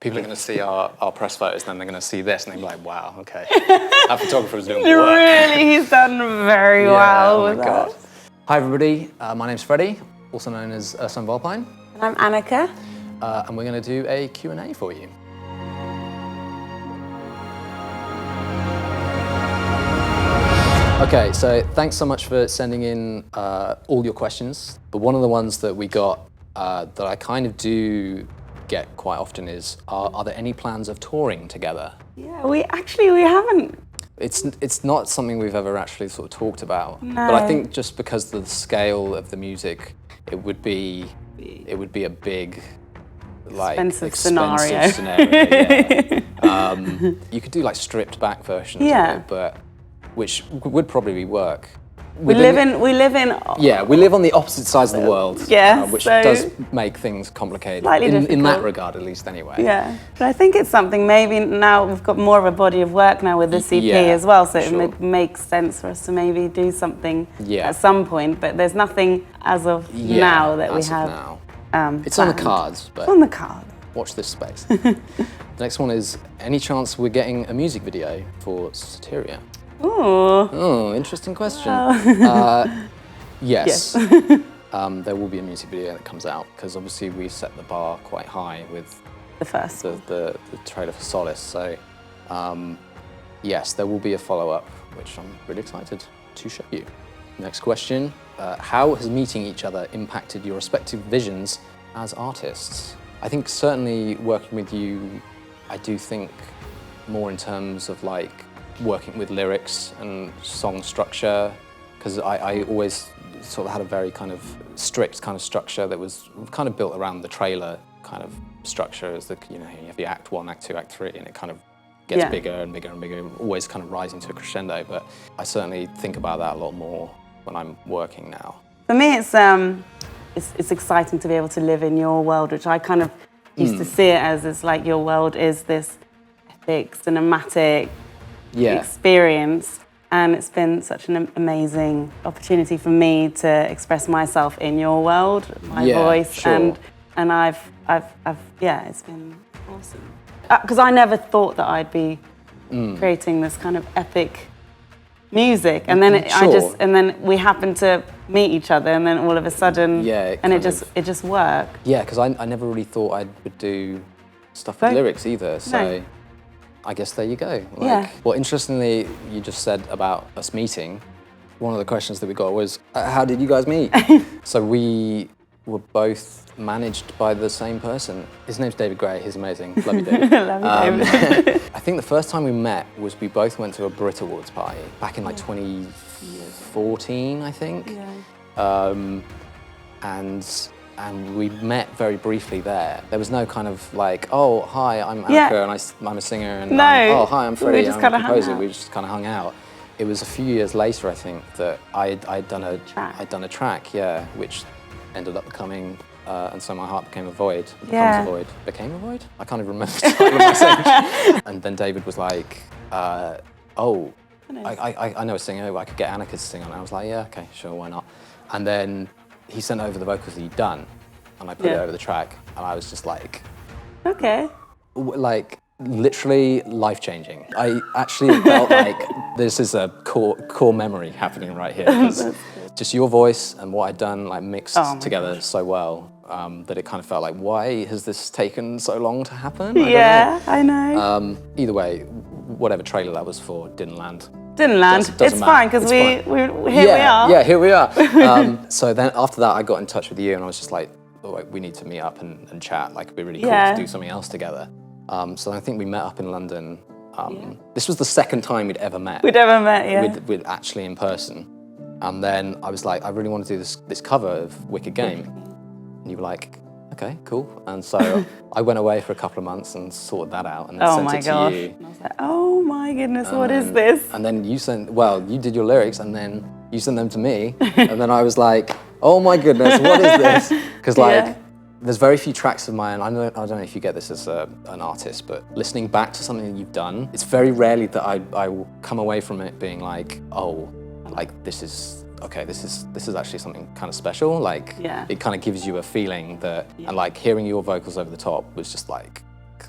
People are going to see our press photos, then they're going to see this, and they'll be like, wow, okay. That photographer's doing the work. Really, he's done very well with my God. Hi, everybody. My name's Freddie, also known as Ursine Vulpine. And I'm Annaca. And we're going to do a Q&A for you. Okay, so thanks so much for sending in all your questions. But one of the ones that we got that I kind of do get quite often is, are there any plans of touring together? Yeah, we haven't. It's not something we've ever actually sort of talked about. No. But I think just because of the scale of the music, it would be a big, like, expensive scenario. Yeah. You could do like stripped back versions of it, but which would probably work. We live in Yeah, we live on the opposite sides of the world, which so does make things complicated, in that regard at least anyway. Yeah, but I think it's something, maybe now we've got more of a body of work now with this EP as well, so it makes sense for us to maybe do something at some point, but there's nothing as of now that we have. It's planned. on the cards, but it's on the card. Watch this space. The next one is, any chance we're getting a music video for SOTERIA? Ooh. Oh, interesting question. Yes. There will be a music video that comes out, because obviously we set the bar quite high with the trailer for Solace. So yes, there will be a follow-up, which I'm really excited to show you. Next question, how has meeting each other impacted your respective visions as artists? I think certainly working with you, I do think more in terms of like working with lyrics and song structure, because I always sort of had a very kind of strict kind of structure that was kind of built around the trailer kind of structure, as you have the act 1, act 2, act 3, and it kind of gets bigger and bigger and bigger, always kind of rising to a crescendo. But I certainly think about that a lot more when I'm working now. For me, it's exciting to be able to live in your world, which I kind of used to see it as, it's like your world is this epic, cinematic experience, and it's been such an amazing opportunity for me to express myself in your world, my voice, and I've it's been awesome. Because I never thought that I'd be creating this kind of epic music, and then and then we happened to meet each other, and then all of a sudden, it just worked. Yeah, because I never really thought I would do stuff with lyrics either. So. I guess there you go. Well, interestingly, you just said about us meeting. One of the questions that we got was, how did you guys meet? So we were both managed by the same person. His name's David Gray. He's amazing. Love you, David. Love you, David. I think the first time we met was we both went to a Brit Awards party back in like 2014, I think. And we met very briefly there. There was no kind of like, oh, hi, I'm Annaca, and I'm a singer, and oh, hi, I'm Freddie, I'm a composer. We just kind of hung out. It was a few years later, I think, that I'd done a track, which ended up becoming, and so my heart became a void. Became a void? I can't even remember the title of my song. And then David was like, I know a singer, I could get Annaca to sing on it. I was like, yeah, okay, sure, why not? And then he sent over the vocals that he'd done, and I put it over the track, and I was just like, okay. Like, literally life-changing. I actually felt like this is a core memory happening right here. Just your voice and what I'd done, like, mixed together so well, that it kind of felt like, why has this taken so long to happen? I know. Either way, whatever trailer that was for didn't land. It's fine, because here we are. Yeah, here we are. So then after that, I got in touch with you, and I was just like, oh, we need to meet up and chat. Like, it'd be really cool to do something else together. So I think we met up in London. This was the second time we'd ever met. With actually in person. And then I was like, I really want to do this cover of Wicked Game. And you were like, okay, cool. And so I went away for a couple of months and sorted that out, and then sent it to you. And I was like, oh my goodness, what is this? And then you did your lyrics, and then you sent them to me, and then I was like, oh my goodness, what is this? Because there's very few tracks of mine. I don't know if you get this as an artist, but listening back to something that you've done, it's very rarely that I will come away from it being like, oh, like this is actually something kind of special. Like, it kind of gives you a feeling that, and like hearing your vocals over the top was just like,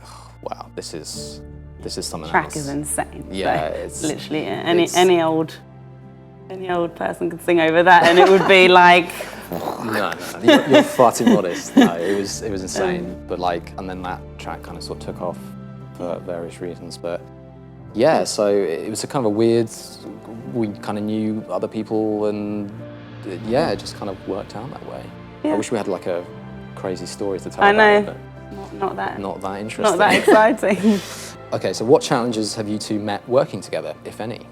oh, wow, this is something Track else. is insane. Yeah, so it's literally any old person could sing over that, and it would be like. No, you're far too modest. No, it was insane. But like, and then that track kind of sort of took off for various reasons. But yeah, so it was a kind of a weird. We kind of knew other people, and yeah, it just kind of worked out that way. Yeah. I wish we had like a crazy story to tell. I about know. It, but Not that interesting. Not that exciting. Okay, so what challenges have you two met working together, if any?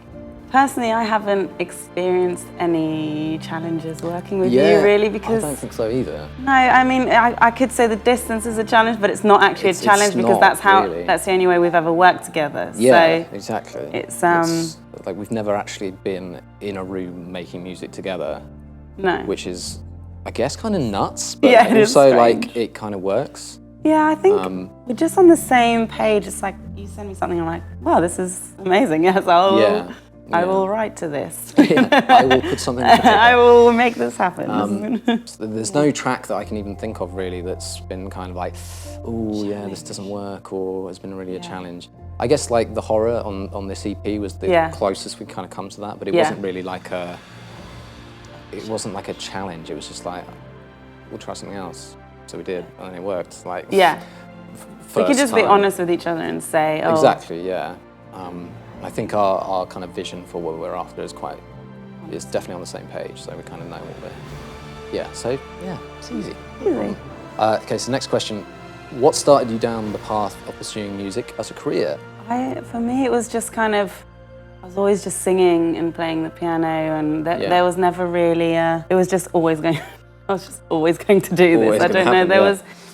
Personally, I haven't experienced any challenges working with you, really, because... I don't think so either. No, I mean, I could say the distance is a challenge, but it's not actually a challenge because that's the only way we've ever worked together. Yeah, so exactly. It's like we've never actually been in a room making music together. No. Which is, I guess, kind of nuts, but yeah, also like it kind of works. Yeah, I think we're just on the same page. It's like you send me something, I'm like, wow, this is amazing. Yes, I will write to this. Yeah, I will put something on paper. I will make this happen. There's no track that I can even think of really that's been kind of like, oh yeah, this doesn't work, or has been really a challenge. I guess like the horror on this EP was the closest we kind of come to that, but it wasn't really like it wasn't like a challenge. It was just like, we'll try something else. So we did, and it worked. Like we could just be time. honest with each other and say, oh. Exactly, yeah. I think our kind of vision for what we're after is definitely on the same page, so we kind of know what we're, it's easy. Easy. Okay, so next question. What started you down the path of pursuing music as a career? For me, it was just kind of, I was always just singing and playing the piano, and there was never really it was just always going, I was just always going to do this. I don't know,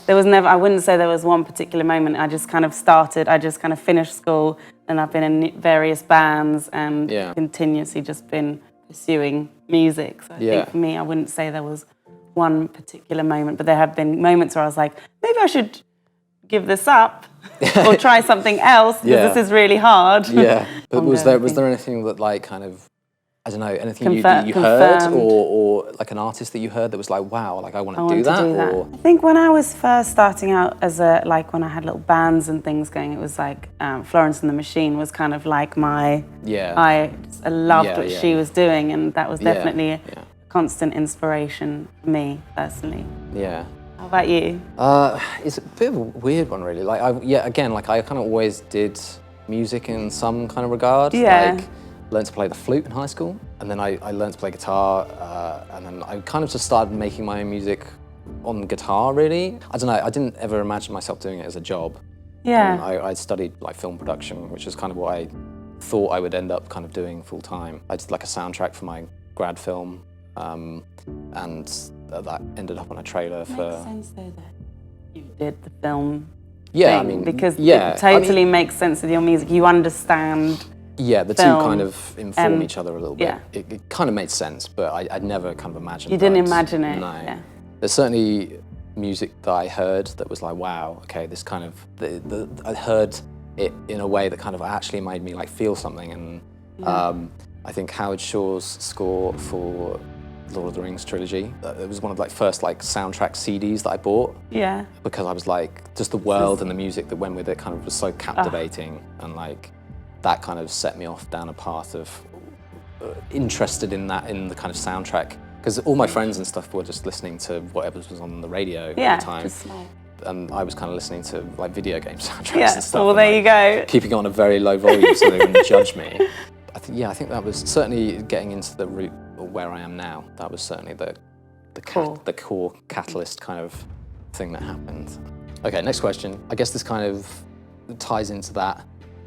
there was never, I wouldn't say there was one particular moment. I just kind of started, I just kind of finished school, and I've been in various bands and continuously just been pursuing music. So I think for me, I wouldn't say there was one particular moment, but there have been moments where I was like, maybe I should give this up or try something else because this is really hard. Yeah, but was there anything that like kind of, I don't know, anything you heard or like an artist that you heard that was like, wow, like I want to do that? Or? I think when I was first starting out as when I had little bands and things going, it was like Florence and the Machine was kind of like my, I loved what she was doing, and that was definitely a constant inspiration for me personally. Yeah. How about you? It's a bit of a weird one really. Like I kind of always did music in some kind of regard. Yeah. Like, learned to play the flute in high school, and then I learned to play guitar, and then I kind of just started making my own music on guitar, really. I don't know, I didn't ever imagine myself doing it as a job. Yeah. I studied like film production, which is kind of what I thought I would end up kind of doing full time. I did like a soundtrack for my grad film, and that ended up on a trailer for... Makes sense though that you did the film thing, I mean, because it totally makes sense with your music. You understand. Yeah, the two kind of inform each other a little bit. Yeah. It kind of made sense, but I'd never kind of imagined. You didn't imagine it. No. Yeah. There's certainly music that I heard that was like, wow, okay, this kind of, I heard it in a way that kind of actually made me like feel something. And I think Howard Shore's score for Lord of the Rings trilogy, it was one of like first like soundtrack CDs that I bought. Yeah. Because I was like, just the world and the music that went with it kind of was so captivating, and like, that kind of set me off down a path of interested in that, in the kind of soundtrack, because all my friends and stuff were just listening to whatever was on the radio at the time. And I was kind of listening to like video game soundtracks and stuff. Well, there you go. Keeping it on a very low volume so they wouldn't judge me. I think that was certainly getting into the route of where I am now. That was certainly the core catalyst kind of thing that happened. Okay, next question. I guess this kind of ties into that.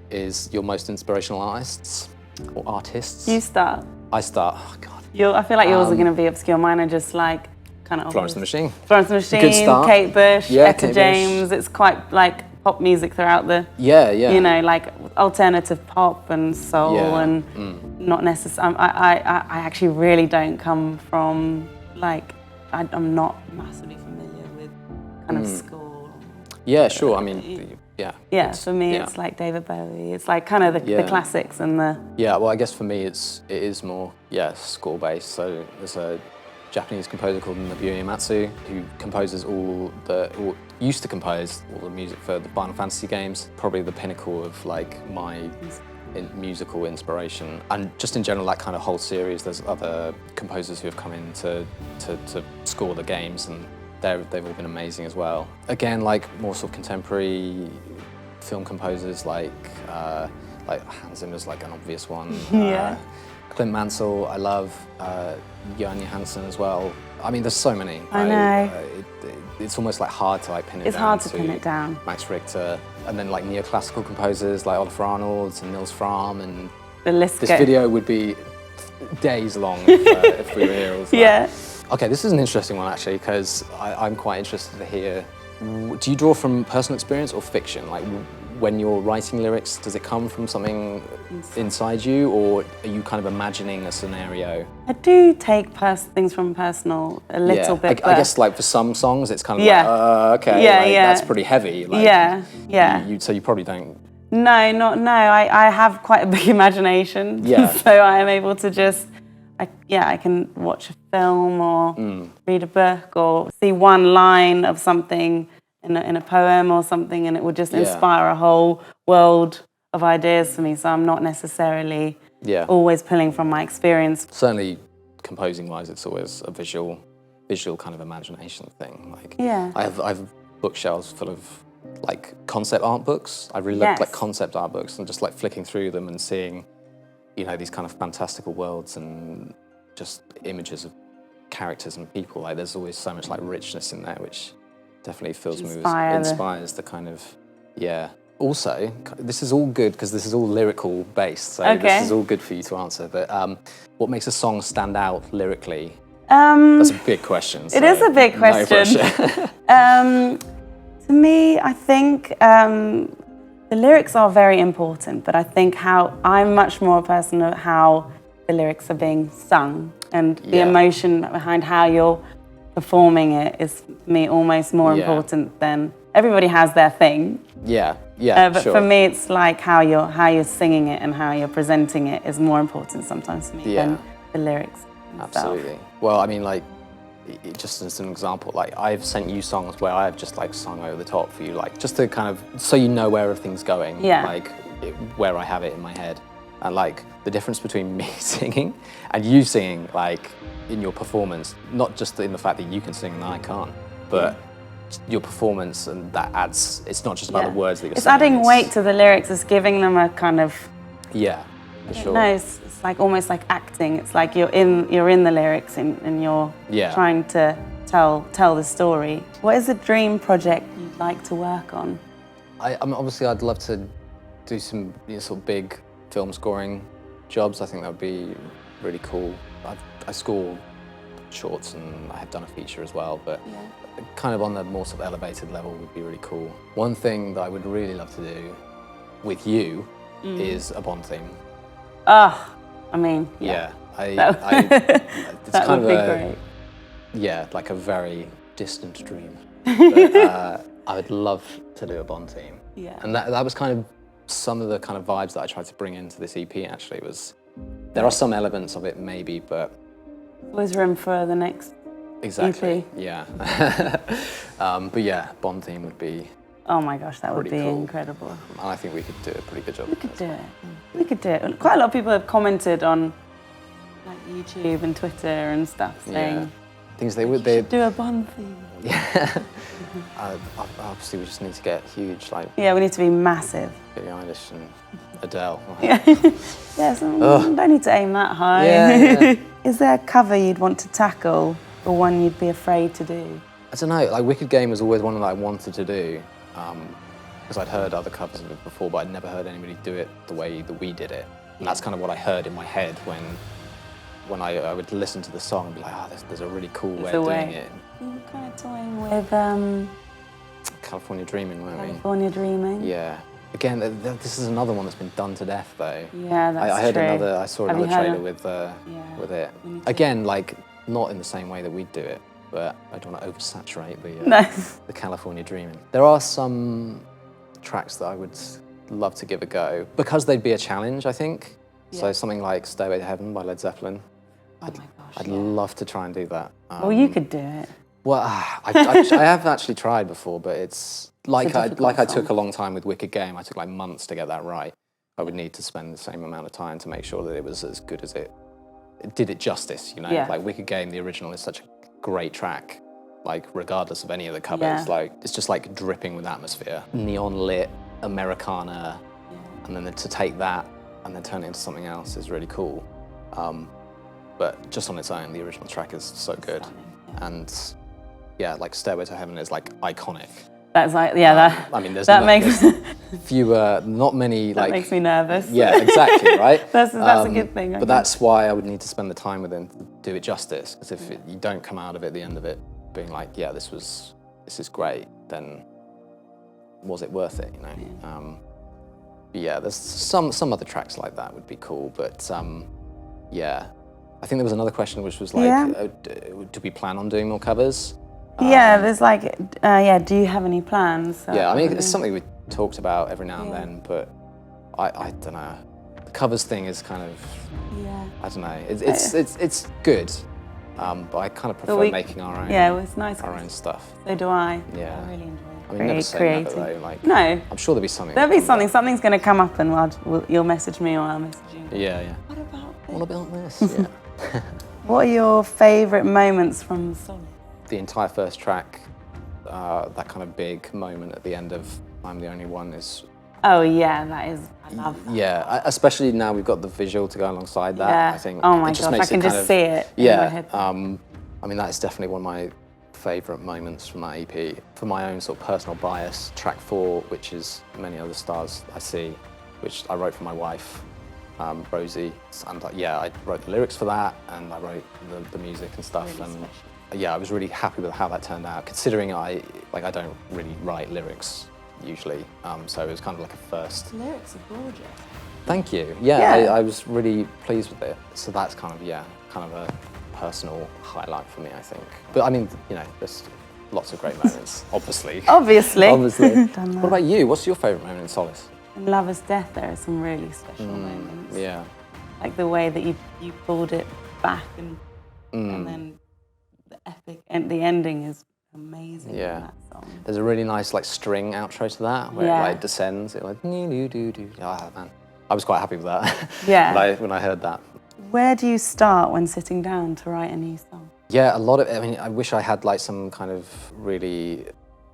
Is your most inspirational artists or artists? You start. I start. Oh God. I feel like yours are going to be obscure. Mine are just like kind of. Florence and the Machine. Florence and the Machine. Good start. Kate Bush. Etta James. It's quite like pop music throughout the. Yeah. You know, like alternative pop and soul and not necessarily. I actually really don't come from like. I'm not massively familiar with kind of school. Yeah, sure. I mean. Yeah, for me it's like David Bowie. It's like kind of the classics and the... Yeah, well I guess for me it is more, score based. So there's a Japanese composer called Nobuo Uematsu who composes used to compose all the music for the Final Fantasy games, probably the pinnacle of like my musical inspiration. And just in general, that kind of whole series, there's other composers who have come in to score the games, and they've all been amazing as well. Again, like more sort of contemporary film composers like Hans Zimmer's like an obvious one. Yeah. Clint Mansell, I love. Johan Johansson as well. I mean, there's so many. I know. It's almost like hard to like pin it down. It's hard to pin it down. Max Richter, and then like neoclassical composers like Oliver Arnolds and Nils Frahm, and The list this goes. video would be days long if we were here all the time. Yeah. Okay, this is an interesting one actually, because I'm quite interested to hear. Do you draw from personal experience or fiction? Like when you're writing lyrics, does it come from something inside you, or are you kind of imagining a scenario? I do take things from personal a little bit. I guess like for some songs, it's kind of Yeah. like, okay, Yeah, like, yeah. that's pretty heavy. Like, Yeah. So you probably don't. No. I have quite a big imagination. Yeah. So I am able to just, I can watch a film or read a book or see one line of something in a poem or something, and it would just inspire a whole world of ideas for me. So I'm not necessarily always pulling from my experience. Certainly, composing-wise, it's always a visual kind of imagination thing. Like, I have bookshelves full of like concept art books. I really love like concept art books, and just like flicking through them and seeing, you know, these kind of fantastical worlds and just images of characters and people. Like, there's always so much like richness in there, which definitely fills me with, inspires the kind of, Also, this is all good because this is all lyrical based, so this is all good for you to answer. But what makes a song stand out lyrically? That's a big question. It is a big question. To me, I think the lyrics are very important, but I think I'm much more a person of how the lyrics are being sung, and the emotion behind how you're performing it is, for me, almost more important than everybody has their thing. But for me, it's like how you're singing it and how you're presenting it is more important sometimes for me than the lyrics themselves. Absolutely. Well, I mean, like, just as an example, like I've sent you songs where I've just like sung over the top for you, like just to kind of, so you know where everything's going, like where I have it in my head. And like the difference between me singing and you singing, like in your performance, not just in the fact that you can sing and I can't, but your performance, and that adds, it's not just about the words that you're saying. It's adding weight to the lyrics, it's giving them a kind of... For sure. No, it's like almost like acting. It's like you're in the lyrics and you're trying to tell the story. What is a dream project you'd like to work on? Obviously, I'd love to do some sort of big film scoring jobs. I think that would be really cool. I score shorts and I have done a feature as well, but kind of on the more sort of elevated level would be really cool. One thing that I would really love to do with you is a Bond theme. I mean, it's that kind would of be great. Yeah, like a very distant dream. But, I would love to do a Bond theme. Yeah. And that was kind of some of the kind of vibes that I tried to bring into this EP. Actually, there are some elements of it maybe, but always room for the next exactly. EP. Yeah. But yeah, Bond theme would be. Oh my gosh, that would be cool. incredible. And I think we could do a pretty good job. We could do it. Quite a lot of people have commented on like YouTube and Twitter and stuff saying things they should do a Bond theme. Yeah. Obviously, we just need to get huge, like. Yeah, we need to be massive. Billie Eilish and Adele. Don't need to aim that high. Yeah. Is there a cover you'd want to tackle, or one you'd be afraid to do? I don't know. Like Wicked Game was always one that I wanted to do, because I'd heard other covers of it before, but I'd never heard anybody do it the way that we did it. And that's kind of what I heard in my head when I would listen to the song and be like, oh, there's a really cool way of doing it. You were kind of toying with California Dreaming, weren't we? California Dreaming. Yeah. Again, this is another one that's been done to death, though. Yeah, that's true. I saw another trailer with it. Again, like, not in the same way that we'd do it, but I don't want to oversaturate the California Dreaming. There are some tracks that I would love to give a go, because they'd be a challenge, I think. Yeah. So something like Stairway to Heaven by Led Zeppelin. I'd love to try and do that. Well, you could do it. Well, I have actually tried before, but it's like I difficult took a song. long time with Wicked Game. I took like months to get that right. I would need to spend the same amount of time to make sure that it was as good as it did it justice. You know, Yeah. like Wicked Game, the original is such a great track. Like regardless of any of the covers, Yeah. like it's just like dripping with atmosphere, neon lit Americana, and then to take that and then turn it into something else is really cool. But just on its own, the original track is so good. And yeah, like Stairway to Heaven is like iconic. That's like, that. I mean, there's not many That like. makes me nervous. Yeah, exactly, right? That's a good thing. But that's why I would need to spend the time with it to do it justice. Because if you don't come out of it at the end of it being like, yeah, this is great, then was it worth it? You know. Yeah. But yeah, there's some other tracks like that would be cool, but yeah. I think there was another question which was like, do we plan on doing more covers? Yeah, there's like, do you have any plans? Yeah, I mean, it's something we talked about every now and then, but I don't know. The covers thing is kind of, I don't know. It's good, but I kind of prefer making our own. Yeah, well, it's nice. Our own stuff. So do I. Yeah. I really enjoy it. I mean, never say never though. Like, no. I'm sure there'll be something. There'll be something. Something's going to come up, and you'll message me or I'll message you. Yeah. What about this? What about this? Yeah. What are your favourite moments from Solace? The entire first track, that kind of big moment at the end of I'm the Only One is... Oh yeah, that is, I love that. Yeah, especially now we've got the visual to go alongside that, Yeah. I think. Oh my it gosh, makes I can it kind just of, see it in my head. I mean, that is definitely one of my favourite moments from that EP. For my own sort of personal bias, track 4, which is Many Other Stars I See, which I wrote for my wife, Rosie, and I wrote the lyrics for that, and I wrote the music and stuff, Really and special. yeah, I was really happy with how that turned out, considering I don't really write lyrics usually, so it was kind of like a first. The lyrics are gorgeous. Thank you. Yeah. I was really pleased with it. So that's kind of a personal highlight for me, I think. But I mean, you know, there's lots of great moments, obviously. Obviously. What about you? What's your favourite moment in Solace? In Lover's Death, there are some really special moments. Yeah. Like the way that you pulled it back and then the epic, and the ending is amazing in that song. There's a really nice like string outro to that where it like descends. It like do. Oh man, I was quite happy with that. Yeah. when I heard that. Where do you start when sitting down to write a new song? Yeah, a lot of. I mean, I wish I had like some kind of really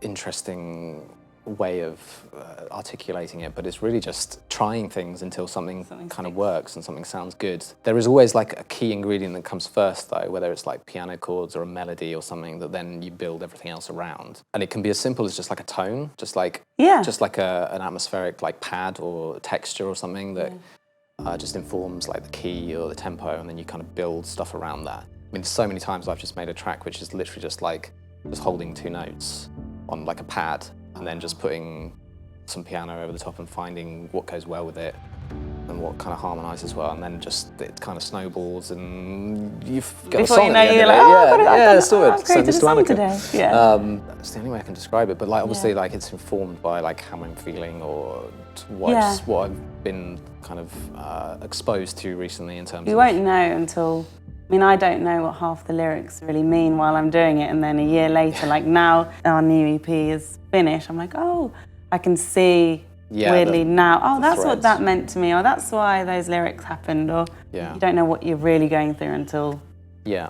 interesting way of articulating it, but it's really just trying things until something kind of works and something sounds good. There is always like a key ingredient that comes first though, whether it's like piano chords or a melody or something that then you build everything else around. And it can be as simple as just like a tone, just like an atmospheric like pad or texture or something that just informs like the key or the tempo, and then you kind of build stuff around that. I mean, so many times I've just made a track which is literally just holding 2 notes on like a pad, and then just putting some piano over the top and finding what goes well with it and what kind of harmonises well, and then just it kind of snowballs and you've got a song at the end of it. I've created a song today. Yeah. That's the only way I can describe it, but like obviously like it's informed by like how I'm feeling or what I've been kind of exposed to recently in terms of... You won't know until... I mean, I don't know what half the lyrics really mean while I'm doing it, and then a year later, like now our new EP is finished, I'm like, oh, I can see weirdly now, oh, that's threads. what that meant to me, or that's why those lyrics happened, or you don't know what you're really going through until time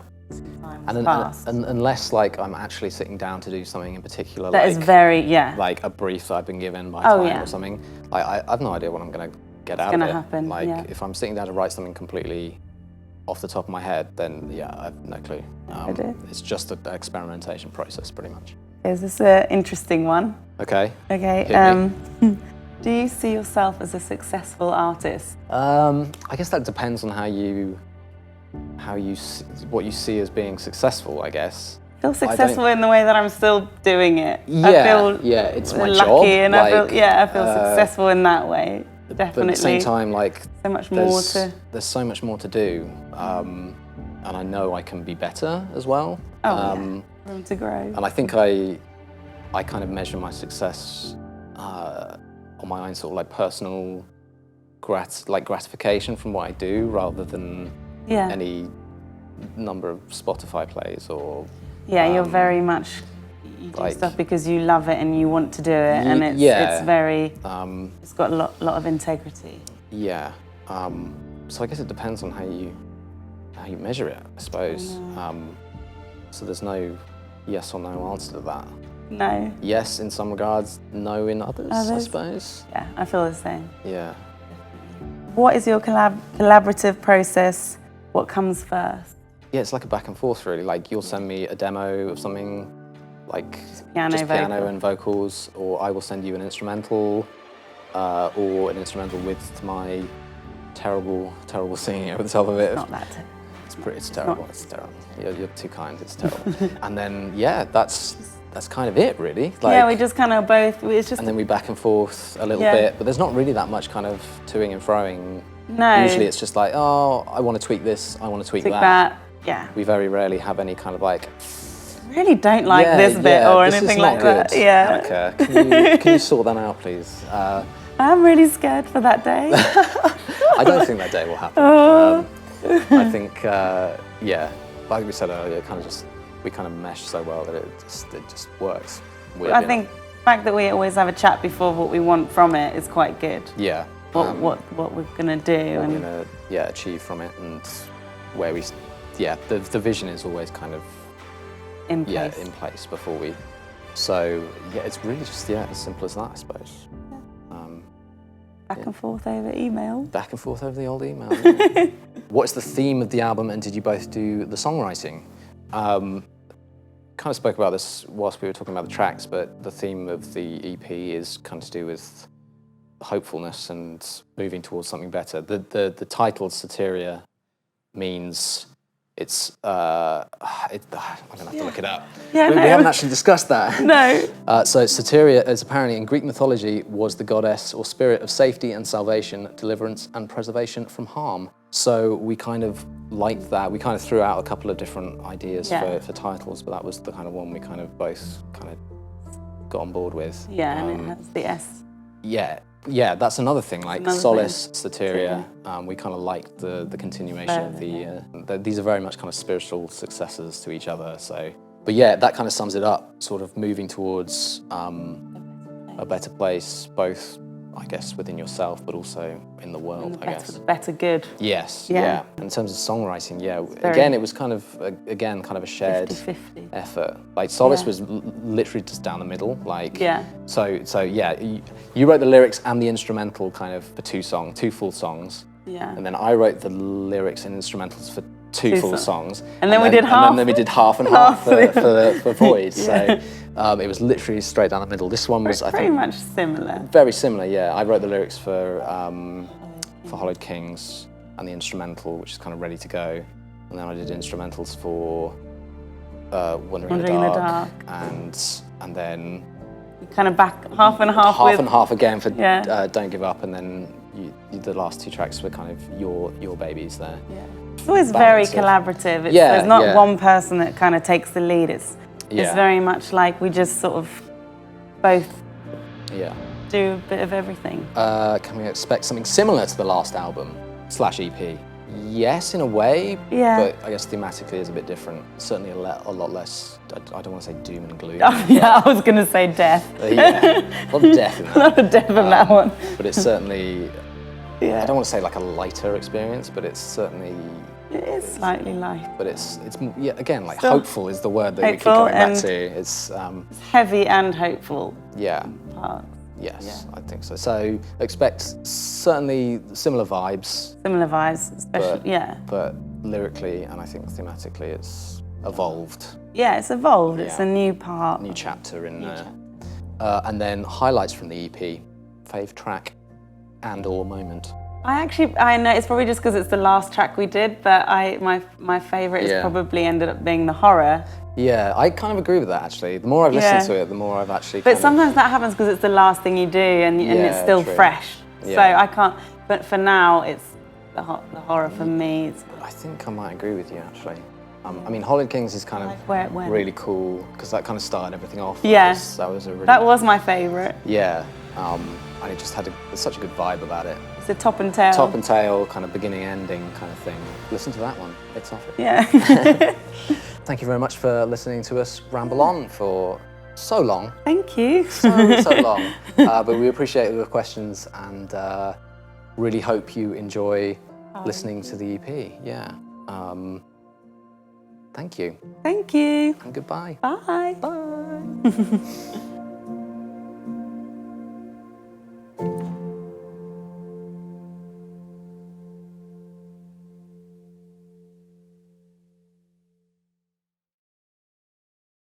has passed. And unless like I'm actually sitting down to do something in particular, that like, is very, like a brief that I've been given by time or something, like I have no idea what I'm going to get out of it. Happen, like if I'm sitting down to write something completely off the top of my head, then I have no clue. It's just an experimentation process, pretty much. Is this an interesting one? Okay. Do you see yourself as a successful artist? I guess that depends on what you see as being successful, I guess. I feel successful in the way that I'm still doing it. Yeah, I feel it's my lucky job. And I feel successful in that way. Definitely. But at the same time, like there's so much more to do, and I know I can be better as well. Room to grow. And I think I kind of measure my success on my own sort of like personal gratification from what I do, rather than any number of Spotify plays or Yeah, you're very much, you do stuff because you love it and you want to do it, and it's very, it's got a lot of integrity. Yeah. So I guess it depends on how you measure it, I suppose. So there's no yes or no answer to that. No. Yes in some regards, no in others, I suppose. Yeah, I feel the same. Yeah. What is your collaborative process? What comes first? Yeah, it's like a back and forth really. Like you'll send me a demo of something, like just piano and vocals, or I will send you an instrumental, or an instrumental with my terrible singing over the top of it. It's not that terrible. It's terrible. It's terrible. You're too kind. It's terrible. And then yeah, that's kind of it really. Like, yeah, we just kind of both. It's just. And then we back and forth a little bit, but there's not really that much kind of toing and froing. No. Usually it's just like, oh, I want to tweak this. I want to tweak that. Yeah. We very rarely have any kind of like. I really don't like this bit or anything like that. Yeah. Annaca, can you sort that out, please? I'm really scared for that day. I don't think that day will happen. I think, yeah, like we said earlier, we kind of mesh so well that it just works. I think the fact that we always have a chat before what we want from it is quite good. Yeah. What we're gonna do what we're gonna achieve from it, and where we, the vision is always kind of in place before we. So yeah, it's really just as simple as that, I suppose. Back and forth over email. Back and forth over the old email. Yeah. What's the theme of the album, and did you both do the songwriting? Kind of spoke about this whilst we were talking about the tracks, but the theme of the EP is kind of to do with hopefulness and moving towards something better. The title SOTERIA means it's I'm gonna have to look it up. Yeah, we haven't actually discussed that. No. So SOTERIA is apparently in Greek mythology was the goddess or spirit of safety and salvation, deliverance and preservation from harm. So we kind of liked that. We kind of threw out a couple of different ideas for titles, but that was the kind of one we kind of both kind of got on board with. Yeah, and it has the S. Yeah, that's another thing, like Solace, SOTERIA, we kind of liked the continuation of these are very much kind of spiritual successors to each other, so. But yeah, that kind of sums it up, sort of moving towards a better place, both, I guess, within yourself, but also in the world, I guess. Better good. Yes, yeah. In terms of songwriting, again, it was kind of, kind of a shared 50-50 effort. Like Solace was literally just down the middle, like. Yeah. So yeah, you wrote the lyrics and the instrumental kind of for two full songs. Yeah. And then I wrote the lyrics and instrumentals for two full songs. And then we did half. And then we did half and half for Void. So it was literally straight down the middle. This one was, I think, pretty much similar. Very similar, yeah. I wrote the lyrics for Hollowed Kings and the instrumental, which is kind of ready to go. And then I did instrumentals for Wandering in the Dark. And then kind of back half and half. Half and half again for Don't Give Up, and then the last two tracks were kind of your babies there. Yeah. It's always very collaborative. There's not one person that kind of takes the lead. It's very much like we just sort of both do a bit of everything. Can we expect something similar to the last album / EP? Yes, in a way, but I guess thematically is a bit different. Certainly a lot less, I don't want to say doom and gloom. I was going to say death. A lot of death in that. A lot of death in that one. But it's certainly, I don't want to say like a lighter experience, but it's certainly... It is slightly light. But it's again, like hopeful is the word that we keep coming back to. It's heavy and hopeful. Yeah. Parts. Yes, I think so. So expect certainly similar vibes. Similar vibes, especially, But lyrically and I think thematically it's evolved. Yeah, it's evolved. It's a new part. New chapter in there. And then highlights from the EP, fave track and or moment. I know it's probably just because it's the last track we did, but my favourite is probably ended up being the horror. Yeah, I kind of agree with that actually. The more I've listened to it, the more I've actually. But sometimes that happens because it's the last thing you do, and it's still fresh. Yeah. So I can't. But for now, it's the horror for me. I think I might agree with you actually. I mean, Hollowed Kings is kind of really cool because that kind of started everything off. Yeah, that was my favourite. Yeah, and it just had such a good vibe about it. It's a top and tail. Top and tail, kind of beginning, ending kind of thing. Listen to that one. It's off it. Yeah. thank you very much for listening to us ramble on for so long. Thank you. So long. But we appreciate your questions and really hope you enjoy listening to the EP. Yeah. Thank you. Thank you. And goodbye. Bye. Bye.